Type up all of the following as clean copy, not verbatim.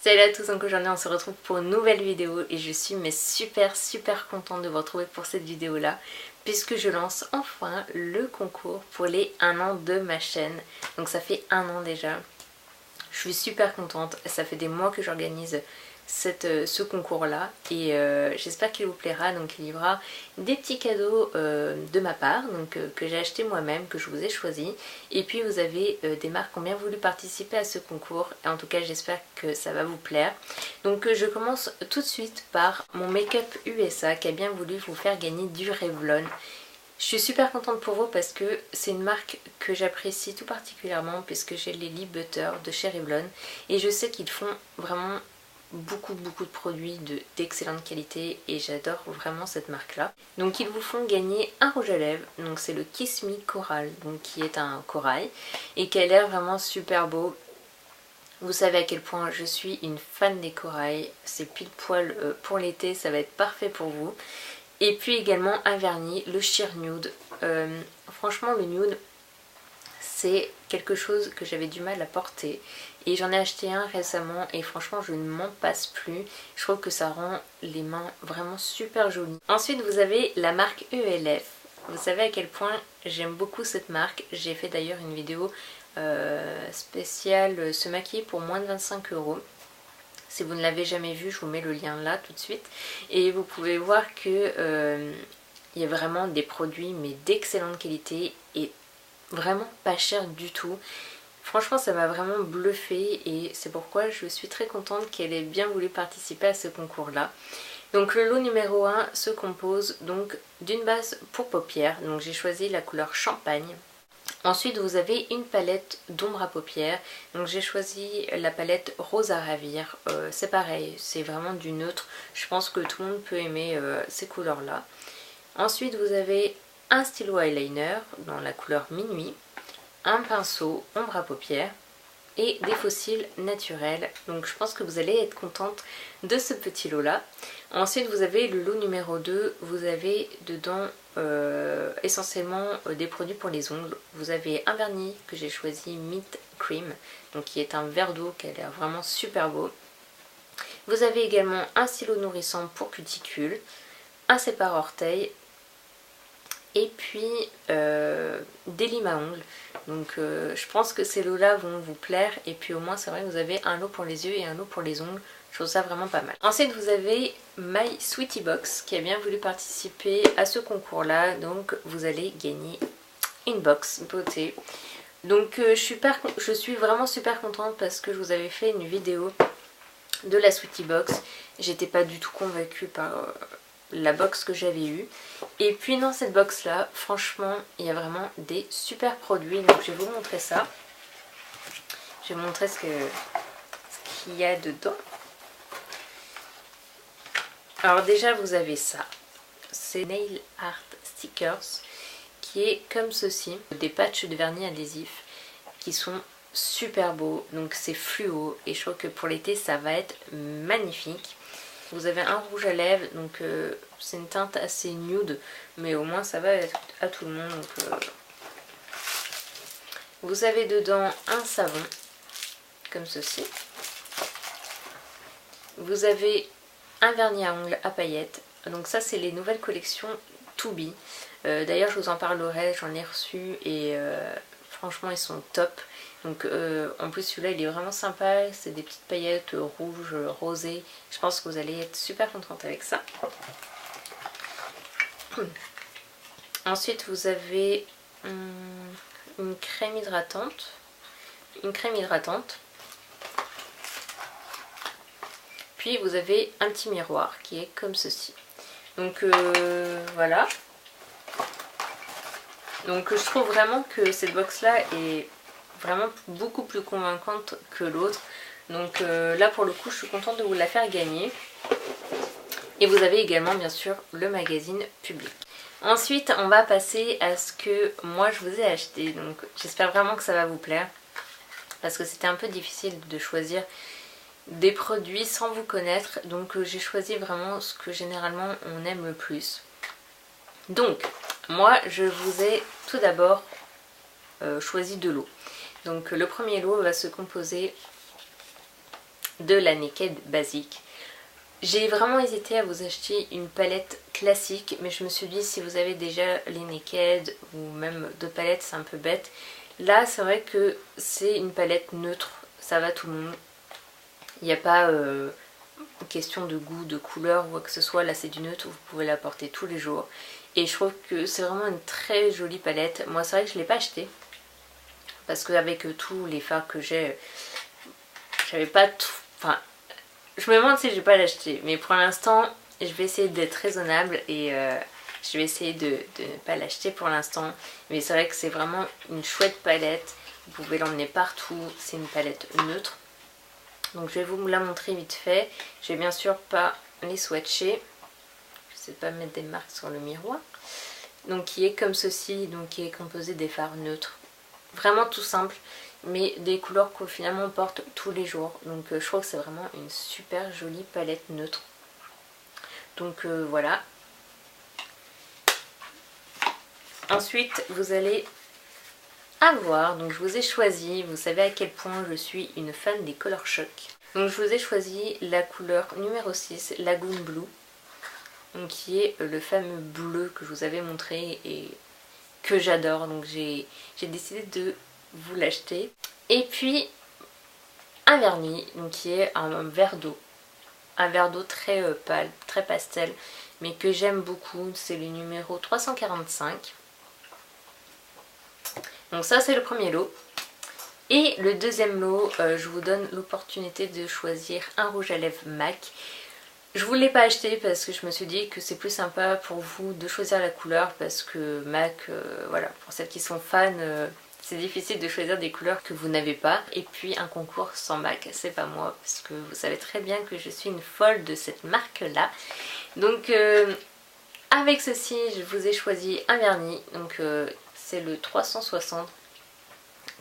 Salut à tous, donc aujourd'hui on se retrouve pour une nouvelle vidéo et je suis super contente de vous retrouver pour cette vidéo là puisque je lance enfin le concours pour les 1 an de ma chaîne. Donc ça fait 1 an déjà, je suis super contente, ça fait des mois que j'organise ce concours là et j'espère qu'il vous plaira. Donc il y aura des petits cadeaux de ma part, donc que j'ai acheté moi-même, que je vous ai choisi, et puis vous avez des marques qui ont bien voulu participer à ce concours et en tout cas j'espère que ça va vous plaire. Donc je commence tout de suite par mon make-up USA qui a bien voulu vous faire gagner du Revlon. Je suis super contente pour vous parce que c'est une marque que j'apprécie tout particulièrement puisque j'ai les Lip Butter de chez Revlon et je sais qu'ils font vraiment beaucoup de produits d'excellente qualité et j'adore vraiment cette marque là. Donc ils vous font gagner un rouge à lèvres, donc c'est le Kiss Me Coral, donc qui est un corail et qui a l'air vraiment super beau. Vous savez à quel point je suis une fan des corails, c'est pile poil pour l'été, ça va être parfait pour vous. Et puis également un vernis, le Sheer Nude. Franchement le nude c'est quelque chose que j'avais du mal à porter et j'en ai acheté un récemment et franchement je ne m'en passe plus. Je trouve que ça rend les mains vraiment super jolies. Ensuite vous avez la marque ELF. Vous savez à quel point j'aime beaucoup cette marque. J'ai fait d'ailleurs une vidéo spéciale se maquiller pour moins de 25 €. Si vous ne l'avez jamais vu, je vous mets le lien là tout de suite. Et vous pouvez voir que il y a vraiment des produits mais d'excellente qualité et vraiment pas cher du tout. Franchement ça m'a vraiment bluffé et c'est pourquoi je suis très contente qu'elle ait bien voulu participer à ce concours là. Donc le lot numéro 1 se compose donc d'une base pour paupières, donc j'ai choisi la couleur champagne. Ensuite vous avez une palette d'ombre à paupières, donc j'ai choisi la palette rose à ravir. C'est pareil, c'est vraiment du neutre, je pense que tout le monde peut aimer ces couleurs là. Ensuite vous avez un stylo eyeliner dans la couleur minuit, un pinceau ombre à paupières et des faux cils naturels. Donc je pense que vous allez être contente de ce petit lot là. Ensuite vous avez le lot numéro 2, vous avez dedans essentiellement des produits pour les ongles. Vous avez un vernis que j'ai choisi Meet Cream, donc qui est un verre d'eau qui a l'air vraiment super beau. Vous avez également un stylo nourrissant pour cuticules, un sépare-orteil et puis des limes à ongles. Donc je pense que ces lots là vont vous plaire et puis au moins c'est vrai que vous avez un lot pour les yeux et un lot pour les ongles. Je trouve ça vraiment pas mal. Ensuite vous avez My Sweetie Box qui a bien voulu participer à ce concours là, donc vous allez gagner une box beauté. Donc je suis vraiment super contente parce que je vous avais fait une vidéo de la Sweetie Box. J'étais pas du tout convaincue par la box que j'avais eue. Et puis dans cette box là, franchement, il y a vraiment des super produits. Donc je vais vous montrer ça. Je vais vous montrer ce qu'il y a dedans. Alors déjà vous avez ça. C'est Nail Art Stickers qui est comme ceci. Des patchs de vernis adhésif qui sont super beaux. Donc c'est fluo et je trouve que pour l'été ça va être magnifique. Vous avez un rouge à lèvres, donc c'est une teinte assez nude, mais au moins ça va être à tout le monde. Donc, vous avez dedans un savon, comme ceci. Vous avez un vernis à ongles à paillettes. Donc ça c'est les nouvelles collections To Be. D'ailleurs je vous en parlerai, j'en ai reçu et franchement ils sont top. Donc en plus celui-là il est vraiment sympa, c'est des petites paillettes rouges, rosées. Je pense que vous allez être super contente avec ça. Ensuite vous avez une crème hydratante. Puis vous avez un petit miroir qui est comme ceci. Donc voilà. Donc je trouve vraiment que cette box là est vraiment beaucoup plus convaincante que l'autre. Donc là pour le coup je suis contente de vous la faire gagner. Et vous avez également bien sûr le magazine Public. Ensuite on va passer à ce que moi je vous ai acheté. Donc j'espère vraiment que ça va vous plaire. Parce que c'était un peu difficile de choisir des produits sans vous connaître. Donc j'ai choisi vraiment ce que généralement on aime le plus. Donc moi je vous ai tout d'abord choisi 2 lots. Donc le premier lot va se composer de la Naked basique. J'ai vraiment hésité à vous acheter une palette classique, mais je me suis dit si vous avez déjà les Naked ou même d'autres palettes, c'est un peu bête. Là c'est vrai que c'est une palette neutre, ça va tout le monde. Il n'y a pas question de goût, de couleur ou quoi que ce soit, là c'est du neutre, vous pouvez la porter tous les jours. Et je trouve que c'est vraiment une très jolie palette. Moi c'est vrai que je ne l'ai pas achetée, parce qu'avec tous les fards que j'ai, j'avais pas tout... Enfin, je me demande si je vais pas l'acheter, mais pour l'instant je vais essayer d'être raisonnable et je vais essayer de ne pas l'acheter pour l'instant. Mais c'est vrai que c'est vraiment une chouette palette, vous pouvez l'emmener partout, c'est une palette neutre. Donc je vais vous la montrer vite fait. Je vais bien sûr pas les swatcher. Je sais pas mettre des marques sur le miroir. Donc qui est comme ceci, donc qui est composé des fards neutres. Vraiment tout simple, mais des couleurs que finalement on porte tous les jours. Donc je trouve que c'est vraiment une super jolie palette neutre. Donc voilà. Ensuite vous allez avoir, donc je vous ai choisi, vous savez à quel point je suis une fan des Color Shock. Donc je vous ai choisi la couleur numéro 6, Lagoon Blue, donc qui est le fameux bleu que je vous avais montré et que j'adore. Donc j'ai décidé de vous l'acheter. Et puis un vernis, donc qui est un verre d'eau. Un verre d'eau très pâle, très pastel, mais que j'aime beaucoup, c'est le numéro 345. Donc ça c'est le premier lot. Et le deuxième lot, je vous donne l'opportunité de choisir un rouge à lèvres MAC. Je ne vous l'ai pas acheté parce que je me suis dit que c'est plus sympa pour vous de choisir la couleur, parce que MAC, voilà, pour celles qui sont fans, c'est difficile de choisir des couleurs que vous n'avez pas. Et puis un concours sans MAC, c'est pas moi, parce que vous savez très bien que je suis une folle de cette marque-là. Donc avec ceci, je vous ai choisi un vernis, donc c'est le 360,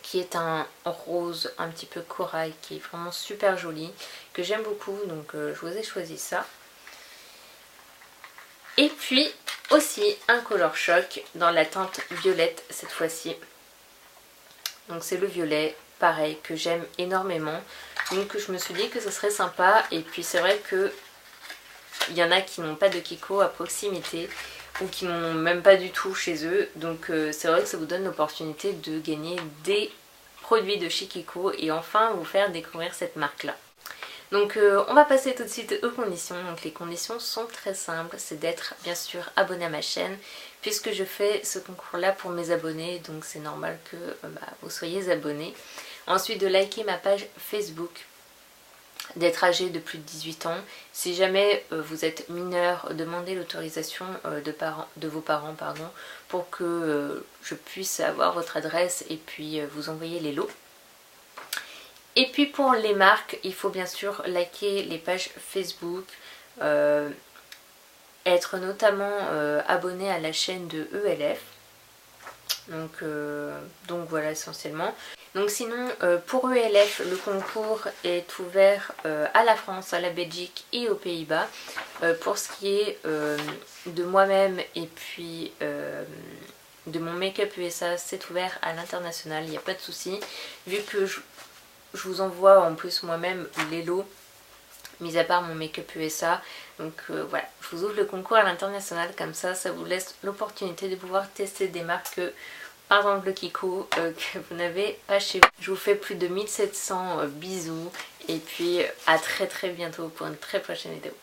qui est un rose un petit peu corail, qui est vraiment super joli, que j'aime beaucoup, donc je vous ai choisi ça. Et puis aussi un Color Shock dans la teinte violette cette fois-ci. Donc c'est le violet, pareil, que j'aime énormément. Donc je me suis dit que ce serait sympa. Et puis c'est vrai que il y en a qui n'ont pas de Kiko à proximité, ou qui n'en ont même pas du tout chez eux. Donc c'est vrai que ça vous donne l'opportunité de gagner des produits de chez Kiko et enfin vous faire découvrir cette marque là. Donc on va passer tout de suite aux conditions. Donc les conditions sont très simples, c'est d'être bien sûr abonné à ma chaîne, puisque je fais ce concours là pour mes abonnés, donc c'est normal que vous soyez abonnés. Ensuite de liker ma page Facebook, d'être âgé de plus de 18 ans. Si jamais vous êtes mineur, demandez l'autorisation de vos parents pour que je puisse avoir votre adresse et puis vous envoyer les lots. Et puis pour les marques, il faut bien sûr liker les pages Facebook, être notamment abonné à la chaîne de ELF. Donc voilà essentiellement. Donc sinon pour ELF, le concours est ouvert à la France, à la Belgique et aux Pays-Bas. Pour ce qui est de moi-même et puis de mon make-up USA, c'est ouvert à l'international, il n'y a pas de souci. Vu que je vous envoie en plus moi-même les lots, mis à part mon make-up USA. Donc voilà, je vous ouvre le concours à l'international, comme ça vous laisse l'opportunité de pouvoir tester des marques, par exemple le Kiko, que vous n'avez pas chez vous. Je vous fais plus de 1700 bisous et puis à très bientôt pour une très prochaine vidéo.